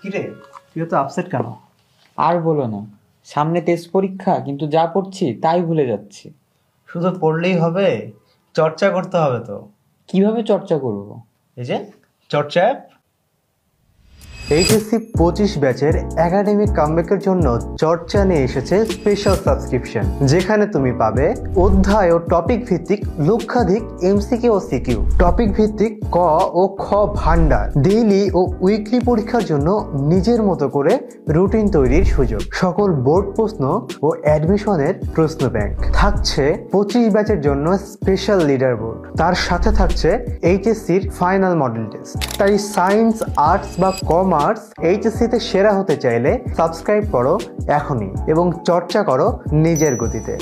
কিরে, তুই তো আপসেট কেন? আর বলো না, সামনে টেস্ট পরীক্ষা, কিন্তু যা পড়ছি তাই ভুলে যাচ্ছি। শুধু পড়লেই হবে? চর্চা করতে হবে তো। কিভাবে চর্চা করব? এই যে চর্চা অ্যাপ। এইচএসসি 25 ব্যাচের একাডেমিক কামব্যাকের জন্য চর্চা নিয়ে এসেছে স্পেশাল সাবস্ক্রিপশন, যেখানে তুমি পাবে অধ্যায় ও টপিক ভিত্তিক লক্ষাধিক এমসিকিউ ও সিকিউ, টপিক ভিত্তিক ক ও খ ভান্ডার, ডেইলি ও উইকলি পরীক্ষার জন্য নিজের মতো করে রুটিন তৈরির সুযোগ, সকল বোর্ড প্রশ্ন ও অ্যাডমিশনের প্রশ্ন ব্যাংক থাকছে। 25 ব্যাচের জন্য স্পেশাল লিডার বোর্ড, তার সাথে থাকছে এইচএসসির ফাইনাল মডেল টেস্ট। তাই সায়েন্স, আর্টস বা কমার্স এইচএসসিতে সেরা হতে চাইলে সাবস্ক্রাইব করো এখনই এবং চর্চা করো নিজের গতিতে।